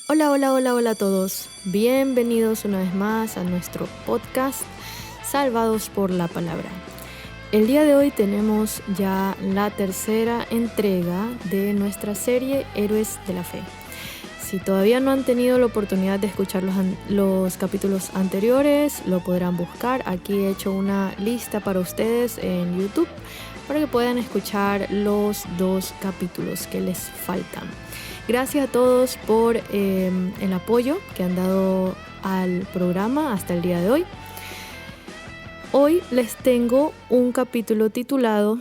Hola, hola, hola, hola a todos. Bienvenidos una vez más a nuestro podcast Salvados por la Palabra. El día de hoy tenemos ya la tercera entrega de nuestra serie Héroes de la Fe. Si todavía no han tenido la oportunidad de escuchar los capítulos anteriores, lo podrán buscar. Aquí he hecho una lista para ustedes en YouTube para que puedan escuchar los 2 capítulos que les faltan. Gracias a todos por el apoyo que han dado al programa hasta el día de hoy. Hoy les tengo un capítulo titulado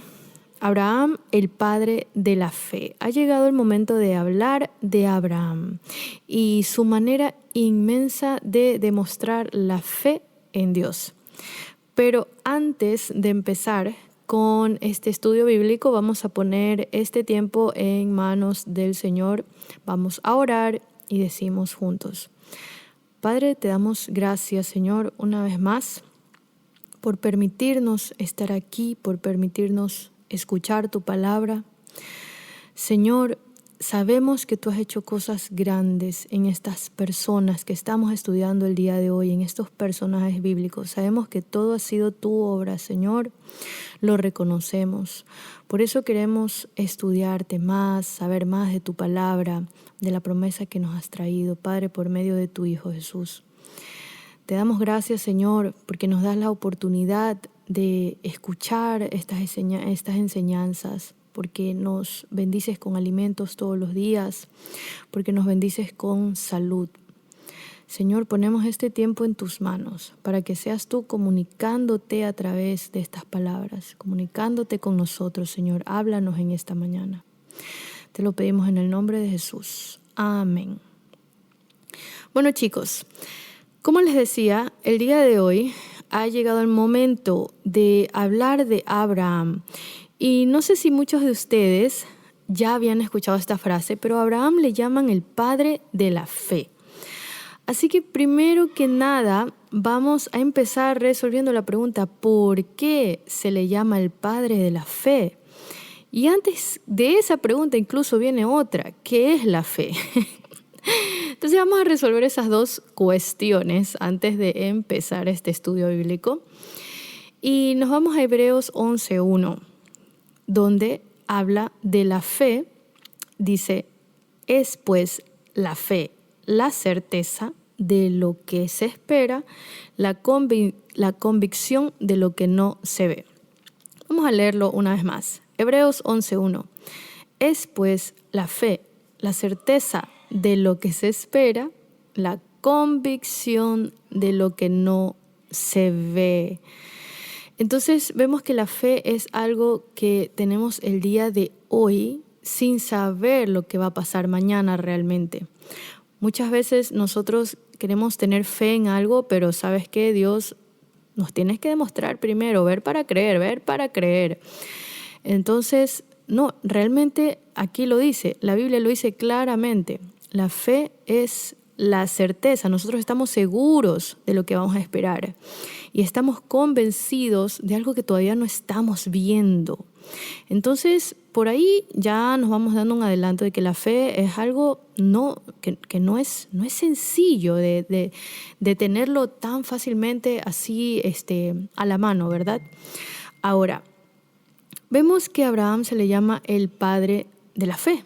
Abraham, el padre de la fe. Ha llegado el momento de hablar de Abraham y su manera inmensa de demostrar la fe en Dios. Pero antes de empezar con este estudio bíblico, vamos a poner este tiempo en manos del Señor. Vamos a orar y decimos juntos: Padre, te damos gracias, Señor, una vez más, por permitirnos estar aquí, por permitirnos escuchar tu palabra. Señor, sabemos que tú has hecho cosas grandes en estas personas que estamos estudiando el día de hoy, en estos personajes bíblicos. Sabemos que todo ha sido tu obra, Señor. Lo reconocemos. Por eso queremos estudiarte más, saber más de tu palabra, de la promesa que nos has traído, Padre, por medio de tu Hijo Jesús. Te damos gracias, Señor, porque nos das la oportunidad de escuchar estas enseñanzas, porque nos bendices con alimentos todos los días, porque nos bendices con salud. Señor, ponemos este tiempo en tus manos para que seas tú comunicándote a través de estas palabras, comunicándote con nosotros, Señor. Háblanos en esta mañana. Te lo pedimos en el nombre de Jesús. Amén. Bueno, chicos, como les decía, el día de hoy ha llegado el momento de hablar de Abraham. Y no sé si muchos de ustedes ya habían escuchado esta frase, pero a Abraham le llaman el padre de la fe. Así que primero que nada vamos a empezar resolviendo la pregunta: ¿por qué se le llama el padre de la fe? Y antes de esa pregunta incluso viene otra: ¿qué es la fe? Entonces vamos a resolver esas dos cuestiones antes de empezar este estudio bíblico. Y nos vamos a Hebreos 11:1, donde habla de la fe. Dice: es pues la fe la certeza de lo que se espera, la convicción de lo que no se ve. Vamos a leerlo una vez más. Hebreos 11:1. Es pues la fe la certeza de lo que se espera, la convicción de lo que no se ve. Entonces vemos que la fe es algo que tenemos el día de hoy sin saber lo que va a pasar mañana realmente. Muchas veces nosotros queremos tener fe en algo, pero ¿sabes qué? Dios nos tienes que demostrar primero, ver para creer, ver para creer. Entonces, no, realmente aquí lo dice, la Biblia lo dice claramente. La fe es la certeza, nosotros estamos seguros de lo que vamos a esperar y estamos convencidos de algo que todavía no estamos viendo. Entonces, por ahí ya nos vamos dando un adelanto de que la fe es algo que no es sencillo de tenerlo tan fácilmente así a la mano, ¿verdad? Ahora, vemos que a Abraham se le llama el padre de la fe.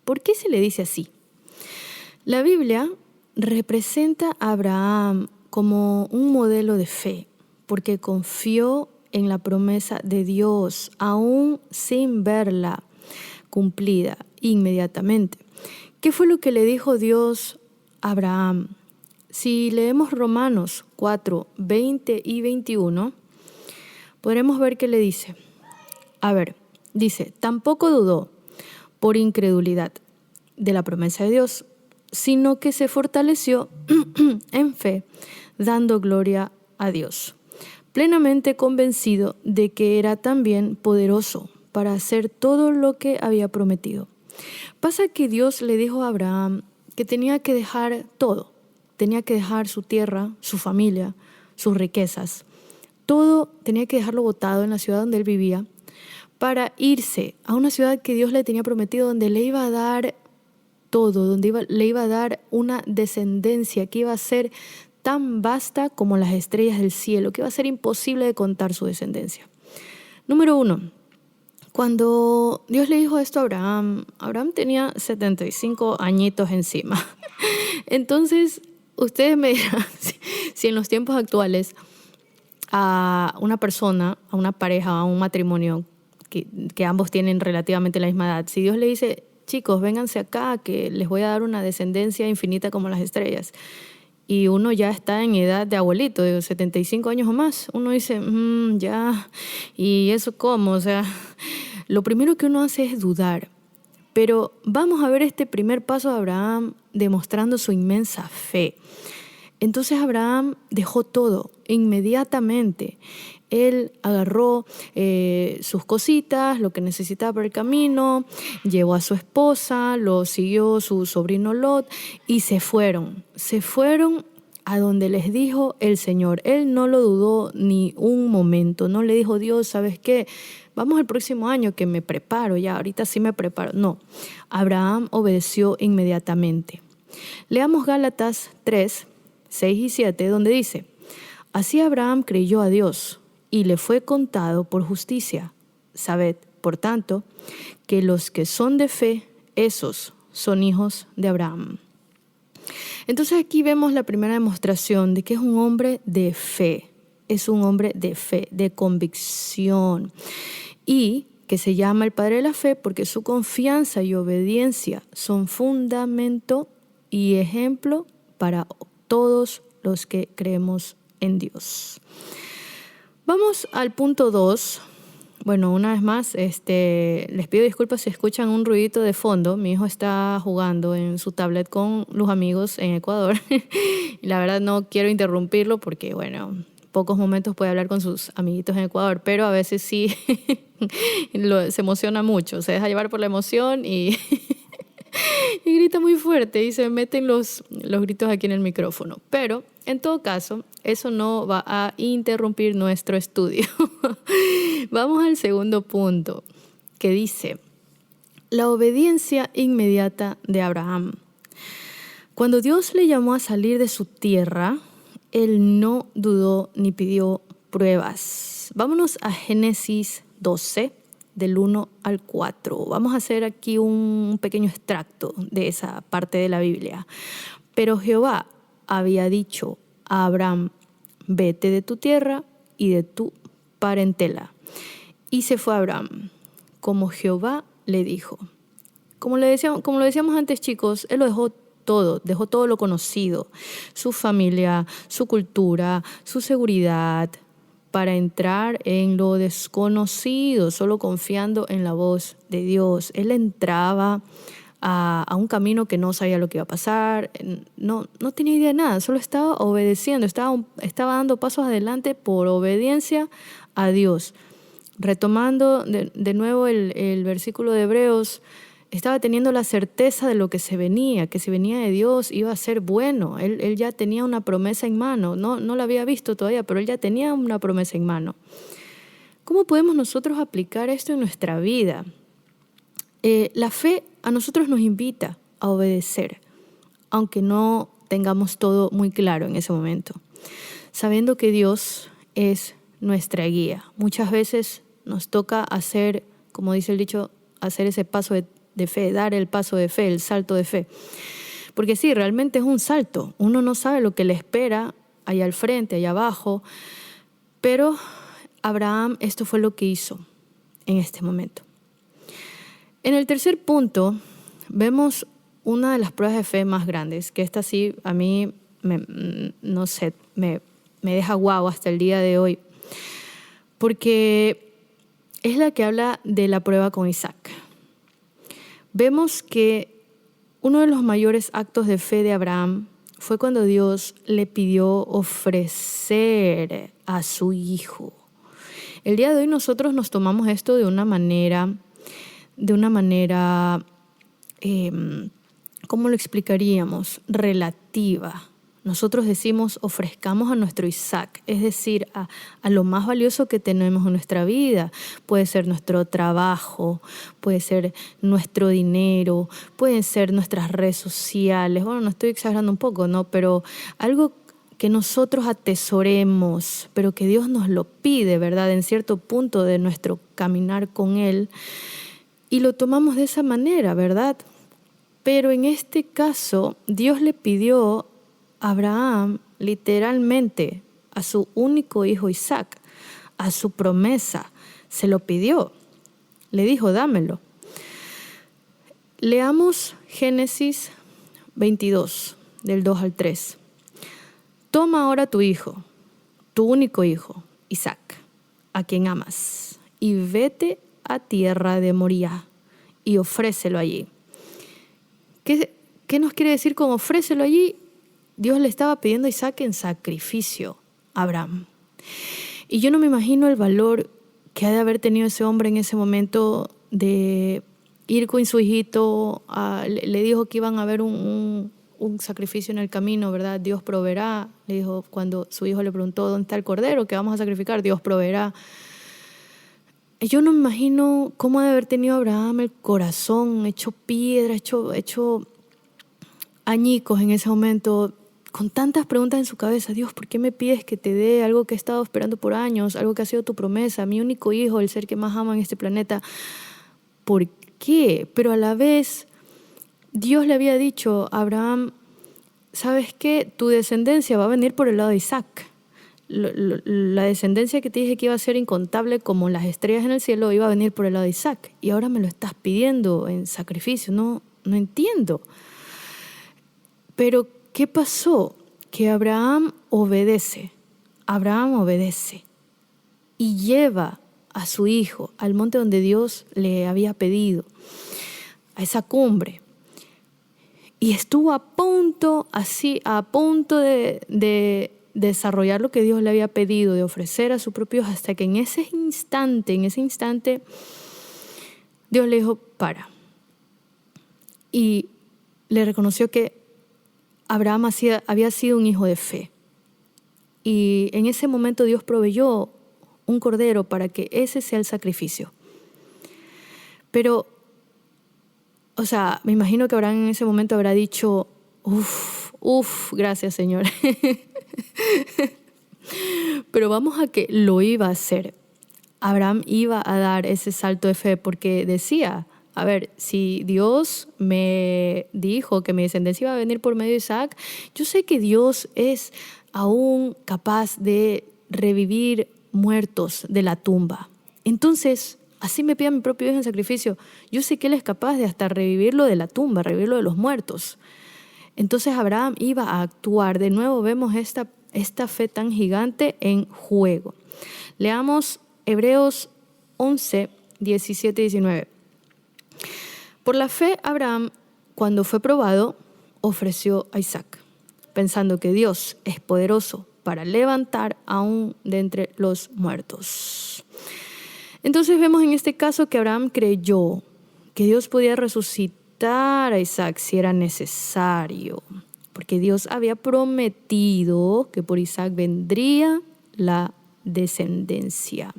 ¿Por qué se le dice así? La Biblia representa a Abraham como un modelo de fe, porque confió en la promesa de Dios, aún sin verla cumplida inmediatamente. ¿Qué fue lo que le dijo Dios a Abraham? Si leemos Romanos 4, 20 y 21, podremos ver que le dice. Dice: tampoco dudó por incredulidad de la promesa de Dios, sino que se fortaleció en fe, dando gloria a Dios, plenamente convencido de que era también poderoso para hacer todo lo que había prometido. Pasa que Dios le dijo a Abraham que tenía que dejar todo, tenía que dejar su tierra, su familia, sus riquezas, todo tenía que dejarlo botado en la ciudad donde él vivía para irse a una ciudad que Dios le tenía prometido, donde le iba a dar todo, donde le iba a dar una descendencia que iba a ser tan vasta como las estrellas del cielo, que iba a ser imposible de contar su descendencia. Número 1. Cuando Dios le dijo esto a Abraham, Abraham tenía 75 añitos encima. Entonces, ustedes me dirán, si en los tiempos actuales a una persona, a una pareja, a un matrimonio que ambos tienen relativamente la misma edad, si Dios le dice, chicos, vénganse acá que les voy a dar una descendencia infinita como las estrellas, y uno ya está en edad de abuelito, de 75 años o más, uno dice, ya, ¿y eso cómo? O sea, lo primero que uno hace es dudar. Pero vamos a ver este primer paso de Abraham demostrando su inmensa fe. Entonces Abraham dejó todo inmediatamente. Él agarró sus cositas, lo que necesitaba para el camino, llevó a su esposa, lo siguió su sobrino Lot y se fueron. Se fueron a donde les dijo el Señor. Él no lo dudó ni un momento. No le dijo, Dios, ¿sabes qué? Vamos el próximo año que me preparo ya, ahorita sí me preparo. No, Abraham obedeció inmediatamente. Leamos Gálatas 3, 6 y 7, donde dice, así Abraham creyó a Dios y le fue contado por justicia. Sabed, por tanto, que los que son de fe, esos son hijos de Abraham. Entonces aquí vemos la primera demostración de que es un hombre de fe. Es un hombre de fe, de convicción. Y que se llama el padre de la fe porque su confianza y obediencia son fundamento y ejemplo para todos los que creemos en Dios. Vamos al punto 2. Bueno, una vez más, les pido disculpas si escuchan un ruidito de fondo. Mi hijo está jugando en su tablet con los amigos en Ecuador. Y la verdad no quiero interrumpirlo porque, bueno, pocos momentos puede hablar con sus amiguitos en Ecuador, pero a veces sí se emociona mucho, se deja llevar por la emoción y grita muy fuerte y se meten los gritos aquí en el micrófono. Pero, en todo caso, eso no va a interrumpir nuestro estudio. Vamos al segundo punto, que dice, la obediencia inmediata de Abraham. Cuando Dios le llamó a salir de su tierra, él no dudó ni pidió pruebas. Vámonos a Génesis 12, del 1 al 4. Vamos a hacer aquí un pequeño extracto de esa parte de la Biblia. Pero Jehová había dicho a Abraham, vete de tu tierra y de tu parentela. Y se fue Abraham, como Jehová le dijo. Como lo decíamos antes, chicos, él lo dejó todo lo conocido, su familia, su cultura, su seguridad, para entrar en lo desconocido, solo confiando en la voz de Dios. Él entraba a un camino que no sabía lo que iba a pasar, no tenía idea de nada, solo estaba obedeciendo, estaba dando pasos adelante por obediencia a Dios. Retomando de nuevo el versículo de Hebreos, estaba teniendo la certeza de lo que se venía de Dios, iba a ser bueno. Él ya tenía una promesa en mano, no la había visto todavía, pero él ya tenía una promesa en mano. ¿Cómo podemos nosotros aplicar esto en nuestra vida? La fe a nosotros nos invita a obedecer, aunque no tengamos todo muy claro en ese momento, sabiendo que Dios es nuestra guía. Muchas veces nos toca hacer, como dice el dicho, hacer ese paso de fe, dar el paso de fe, el salto de fe. Porque sí, realmente es un salto. Uno no sabe lo que le espera allá al frente, allá abajo, pero Abraham esto fue lo que hizo en este momento. En el tercer punto vemos una de las pruebas de fe más grandes, que esta sí a mí me deja guau hasta el día de hoy, porque es la que habla de la prueba con Isaac. Vemos que uno de los mayores actos de fe de Abraham fue cuando Dios le pidió ofrecer a su hijo. El día de hoy nosotros nos tomamos esto de una manera, ¿cómo lo explicaríamos? Relativa. nosotros decimos ofrezcamos a nuestro Isaac, es decir, a lo más valioso que tenemos en nuestra vida. Puede ser nuestro trabajo, puede ser nuestro dinero, pueden ser nuestras redes sociales. Bueno, no estoy exagerando un poco, ¿no? Pero algo que nosotros atesoremos, pero que Dios nos lo pide, ¿verdad? En cierto punto de nuestro caminar con Él. Y lo tomamos de esa manera, ¿verdad? Pero en este caso, Dios le pidió a Abraham literalmente a su único hijo Isaac, a su promesa, se lo pidió. Le dijo, dámelo. Leamos Génesis 22, del 2 al 3. Toma ahora tu hijo, tu único hijo, Isaac, a quien amas, y vete a tierra de Moría y ofrécelo allí. ¿Qué nos quiere decir con ofrécelo allí? Dios le estaba pidiendo a Isaac en sacrificio a Abraham. Y yo no me imagino el valor que ha de haber tenido ese hombre en ese momento de ir con su hijito. Le dijo que iban a haber un sacrificio en el camino, ¿verdad? Dios proveerá. Le dijo cuando su hijo le preguntó, ¿dónde está el cordero que vamos a sacrificar? Dios proveerá. Yo no me imagino cómo ha de haber tenido Abraham el corazón hecho piedra, hecho añicos en ese momento, con tantas preguntas en su cabeza. Dios, ¿por qué me pides que te dé algo que he estado esperando por años, algo que ha sido tu promesa, mi único hijo, el ser que más amo en este planeta? ¿Por qué? Pero a la vez, Dios le había dicho a Abraham, ¿sabes qué? Tu descendencia va a venir por el lado de Isaac. La descendencia que te dije que iba a ser incontable como las estrellas en el cielo iba a venir por el lado de Isaac. Y ahora me lo estás pidiendo en sacrificio. No entiendo. Pero ¿qué pasó? Que Abraham obedece y lleva a su hijo al monte donde Dios le había pedido, a esa cumbre. Y estuvo a punto de desarrollar lo que Dios le había pedido, de ofrecer a su propio hijo, hasta que en ese instante, Dios le dijo, para. Y le reconoció que Abraham había sido un hijo de fe. Y en ese momento Dios proveyó un cordero para que ese sea el sacrificio. Pero, me imagino que Abraham en ese momento habrá dicho, gracias Señor. Pero vamos a que lo iba a hacer. Abraham iba a dar ese salto de fe porque decía, a ver, si Dios me dijo que mi descendencia iba a venir por medio de Isaac, yo sé que Dios es aún capaz de revivir muertos de la tumba. Entonces, así me pida mi propio hijo en sacrificio. Yo sé que Él es capaz de hasta revivirlo de la tumba, revivirlo de los muertos. Entonces Abraham iba a actuar. De nuevo vemos esta fe tan gigante en juego. Leamos Hebreos 11, 17 y 19. Por la fe, Abraham, cuando fue probado, ofreció a Isaac, pensando que Dios es poderoso para levantar aún de entre los muertos. Entonces vemos en este caso que Abraham creyó que Dios podía resucitar a Isaac si era necesario, porque Dios había prometido que por Isaac vendría la descendencia.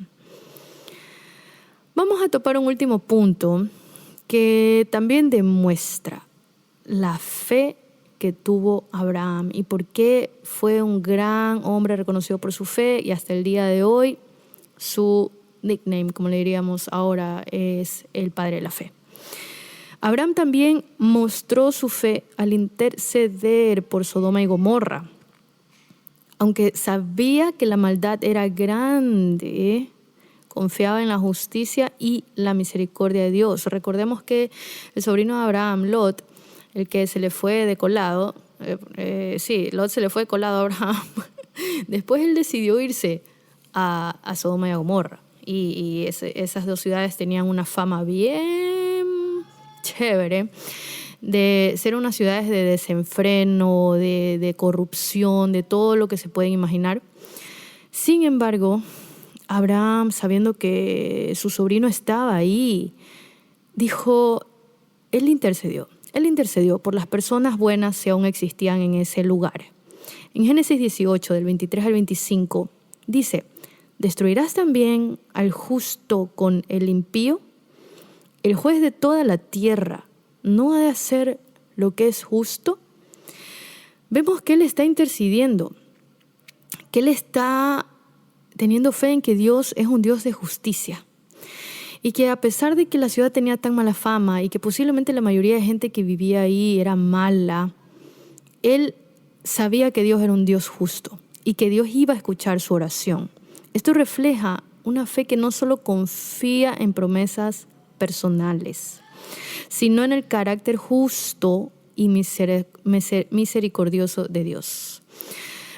Vamos a topar un último punto que también demuestra la fe que tuvo Abraham y por qué fue un gran hombre reconocido por su fe, y hasta el día de hoy su nickname, como le diríamos ahora, es el padre de la fe. Abraham también mostró su fe al interceder por Sodoma y Gomorra. Aunque sabía que la maldad era grande, confiaba en la justicia y la misericordia de Dios. Recordemos que el sobrino de Abraham, Lot, el que se le fue de colado, Lot se le fue de colado a Abraham. Después él decidió irse a Sodoma y a Gomorra. Y esas dos ciudades tenían una fama bien chévere de ser unas ciudades de desenfreno, de corrupción, de todo lo que se pueden imaginar. Sin embargo, Abraham, sabiendo que su sobrino estaba ahí, dijo, él intercedió por las personas buenas si aún existían en ese lugar. En Génesis 18, del 23 al 25, dice: ¿destruirás también al justo con el impío? El juez de toda la tierra no ha de hacer lo que es justo. Vemos que él está intercediendo, que él está teniendo fe en que Dios es un Dios de justicia. Y que a pesar de que la ciudad tenía tan mala fama y que posiblemente la mayoría de gente que vivía ahí era mala, él sabía que Dios era un Dios justo y que Dios iba a escuchar su oración. Esto refleja una fe que no solo confía en promesas personales, sino en el carácter justo y misericordioso de Dios.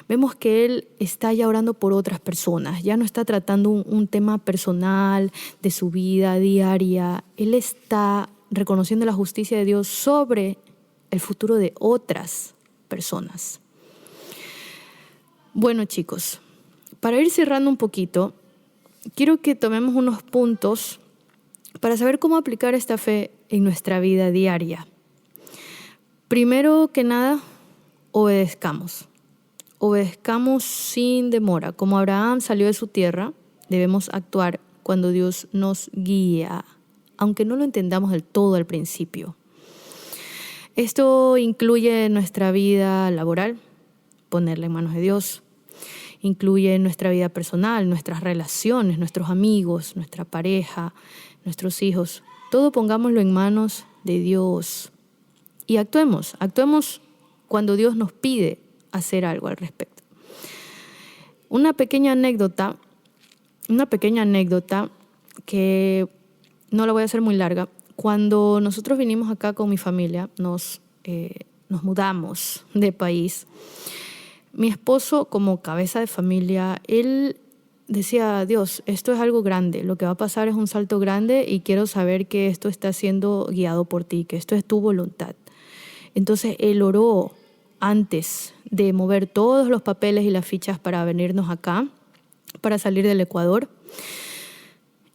Vemos que él está ya orando por otras personas, ya no está tratando un tema personal de su vida diaria. Él está reconociendo la justicia de Dios sobre el futuro de otras personas. Bueno, chicos, para ir cerrando un poquito, quiero que tomemos unos puntos para saber cómo aplicar esta fe en nuestra vida diaria. Primero que nada, obedezcamos. Obedezcamos sin demora. Como Abraham salió de su tierra, debemos actuar cuando Dios nos guía, aunque no lo entendamos del todo al principio. Esto incluye nuestra vida laboral, ponerla en manos de Dios. Incluye nuestra vida personal, nuestras relaciones, nuestros amigos, nuestra pareja, nuestros hijos. Todo pongámoslo en manos de Dios. Y actuemos cuando Dios nos pide hacer algo al respecto. Una pequeña anécdota que no la voy a hacer muy larga. Cuando nosotros vinimos acá con mi familia, nos mudamos de país. Mi esposo, como cabeza de familia, él decía: Dios, esto es algo grande, lo que va a pasar es un salto grande y quiero saber que esto está siendo guiado por ti, que esto es tu voluntad. Entonces él oró antes de mover todos los papeles y las fichas para venirnos acá, para salir del Ecuador.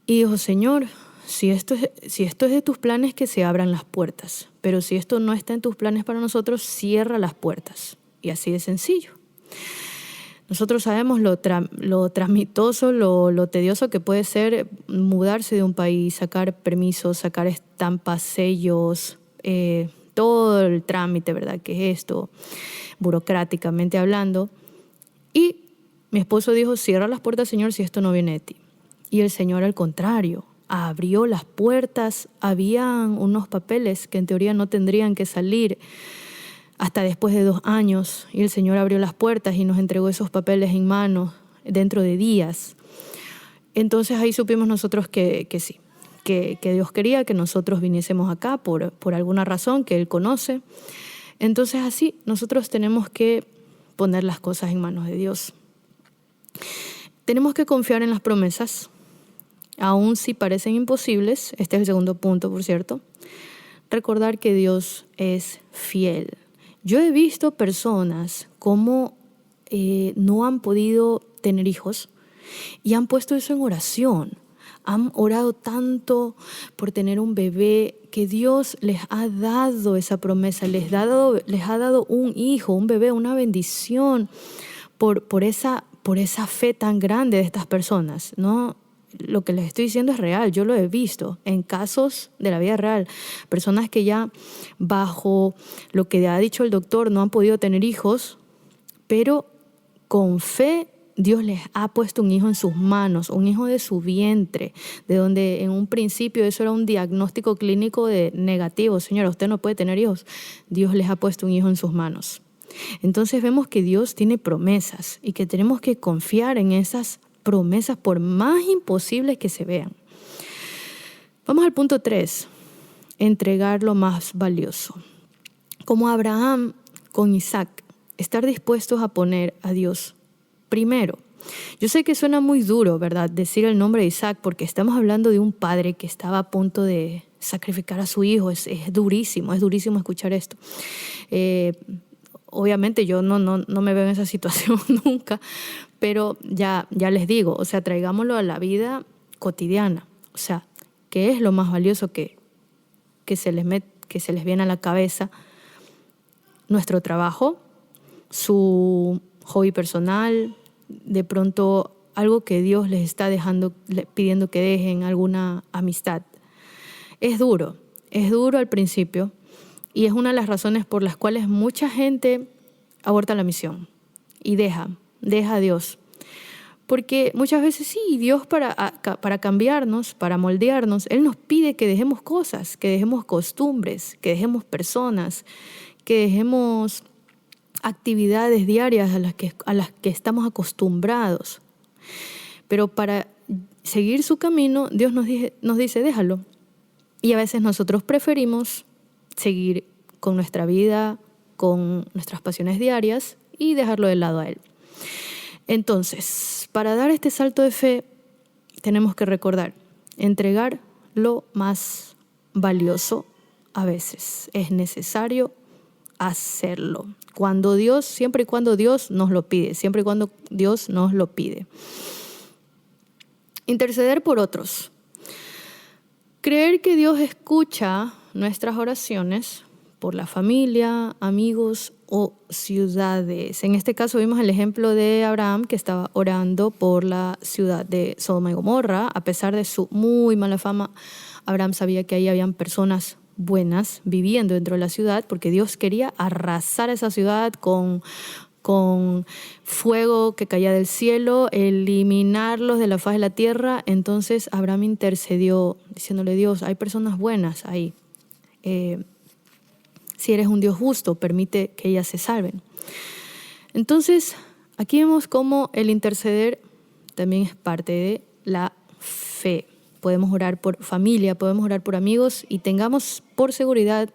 Y dijo: Señor, si esto es de tus planes, que se abran las puertas. Pero si esto no está en tus planes para nosotros, cierra las puertas. Y así de sencillo. Nosotros sabemos lo tramitoso, lo tedioso que puede ser mudarse de un país, sacar permisos, sacar estampas, sellos, todo el trámite, ¿verdad? ¿Qué es esto? Burocráticamente hablando. Y mi esposo dijo: cierra las puertas, Señor, si esto no viene de ti. Y el Señor, al contrario, abrió las puertas. Habían unos papeles que en teoría no tendrían que salir hasta después de 2 años. Y el Señor abrió las puertas y nos entregó esos papeles en manos dentro de días. Entonces ahí supimos nosotros que sí. Que Dios quería que nosotros viniésemos acá por alguna razón que Él conoce. Entonces así nosotros tenemos que poner las cosas en manos de Dios. Tenemos que confiar en las promesas, aun si parecen imposibles. Este es el segundo punto, por cierto. Recordar que Dios es fiel. Yo he visto personas como no han podido tener hijos y han puesto eso en oración. Han orado tanto por tener un bebé que Dios les ha dado esa promesa, les ha dado un hijo, un bebé, una bendición por esa fe tan grande de estas personas, ¿no? Lo que les estoy diciendo es real, yo lo he visto en casos de la vida real. Personas que ya bajo lo que ha dicho el doctor no han podido tener hijos, pero con fe Dios les ha puesto un hijo en sus manos, un hijo de su vientre, de donde en un principio eso era un diagnóstico clínico de negativo. Señora, usted no puede tener hijos. Dios les ha puesto un hijo en sus manos. Entonces vemos que Dios tiene promesas y que tenemos que confiar en esas promesas por más imposibles que se vean. Vamos al punto 3, entregar lo más valioso. Como Abraham con Isaac, estar dispuestos a poner a Dios primero. Yo sé que suena muy duro, ¿verdad?, decir el nombre de Isaac, porque estamos hablando de un padre que estaba a punto de sacrificar a su hijo. Es durísimo escuchar esto. Obviamente yo no me veo en esa situación nunca, pero ya les digo, o sea, traigámoslo a la vida cotidiana. O sea, ¿qué es lo más valioso que se les viene a la cabeza? Nuestro trabajo, su hobby personal, de pronto algo que Dios les está pidiendo que dejen, alguna amistad. Es duro al principio y es una de las razones por las cuales mucha gente aborta la misión y deja a Dios. Porque muchas veces sí, Dios para cambiarnos, para moldearnos, Él nos pide que dejemos cosas, que dejemos costumbres, que dejemos personas, que dejemos actividades diarias a las que estamos acostumbrados. Pero para seguir su camino, Dios nos dice, déjalo. Y a veces nosotros preferimos seguir con nuestra vida, con nuestras pasiones diarias y dejarlo de lado a Él. Entonces, para dar este salto de fe, tenemos que recordar, entregar lo más valioso a veces. Es necesario hacerlo. Siempre y cuando Dios nos lo pide, siempre y cuando Dios nos lo pide. Interceder por otros. Creer que Dios escucha nuestras oraciones por la familia, amigos o ciudades. En este caso vimos el ejemplo de Abraham, que estaba orando por la ciudad de Sodoma y Gomorra. A pesar de su muy mala fama, Abraham sabía que ahí habían personas buenas viviendo dentro de la ciudad, porque Dios quería arrasar esa ciudad con fuego que caía del cielo, eliminarlos de la faz de la tierra. Entonces Abraham intercedió diciéndole, Dios, hay personas buenas ahí. Si eres un Dios justo, permite que ellas se salven. Entonces, aquí vemos cómo el interceder también es parte de la fe. Podemos orar por familia, podemos orar por amigos y tengamos por seguridad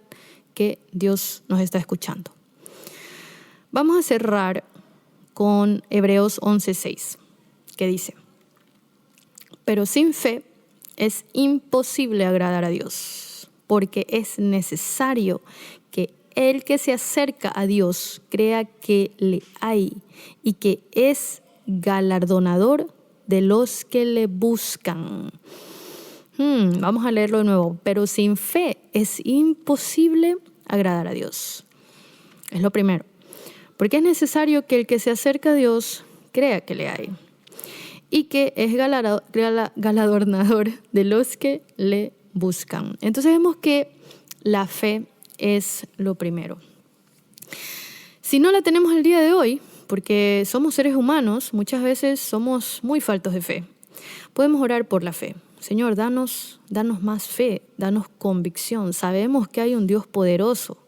que Dios nos está escuchando. Vamos a cerrar con Hebreos 11:6, que dice, pero sin fe es imposible agradar a Dios, porque es necesario que el que se acerca a Dios crea que le hay y que es galardonador de los que le buscan. Vamos a leerlo de nuevo. Pero sin fe es imposible agradar a Dios. Es lo primero. Porque es necesario que el que se acerca a Dios crea que le hay y que es galardonador de los que le buscan. Entonces vemos que la fe es lo primero. Si no la tenemos el día de hoy, porque somos seres humanos, muchas veces somos muy faltos de fe, podemos orar por la fe. Señor, danos más fe, danos convicción. Sabemos que hay un Dios poderoso,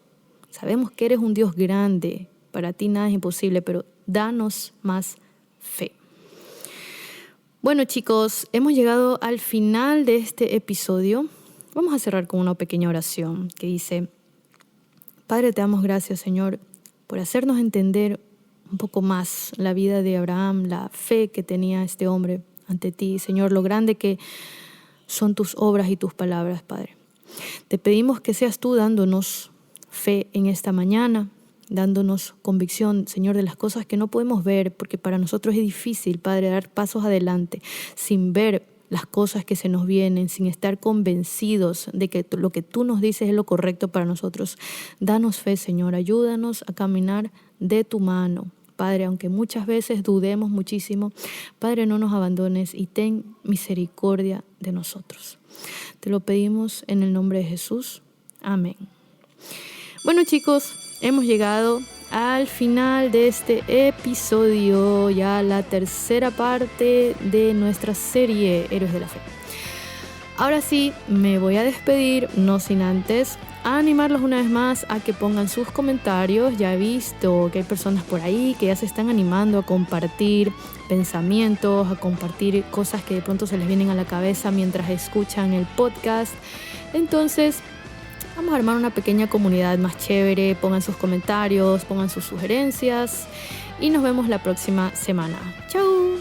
sabemos que eres un Dios grande, para ti nada es imposible, pero danos más fe. Bueno, chicos, hemos llegado al final de este episodio. Vamos a cerrar con una pequeña oración que dice, Padre, te damos gracias, Señor, por hacernos entender un poco más la vida de Abraham, la fe que tenía este hombre ante ti, Señor, lo grande que son tus obras y tus palabras, Padre. Te pedimos que seas tú dándonos fe en esta mañana, dándonos convicción, Señor, de las cosas que no podemos ver, porque para nosotros es difícil, Padre, dar pasos adelante sin ver las cosas que se nos vienen, sin estar convencidos de que lo que tú nos dices es lo correcto para nosotros. Danos fe, Señor, ayúdanos a caminar de tu mano. Padre, aunque muchas veces dudemos muchísimo, Padre, no nos abandones y ten misericordia de nosotros. Te lo pedimos en el nombre de Jesús. Amén. Bueno, chicos, hemos llegado al final de este episodio, ya la tercera parte de nuestra serie Héroes de la Fe. Ahora sí, me voy a despedir, no sin antes animarlos una vez más a que pongan sus comentarios. Ya he visto que hay personas por ahí que ya se están animando a compartir pensamientos, a compartir cosas que de pronto se les vienen a la cabeza mientras escuchan el podcast. Entonces, vamos a armar una pequeña comunidad más chévere. Pongan sus comentarios, pongan sus sugerencias y nos vemos la próxima semana. ¡Chao!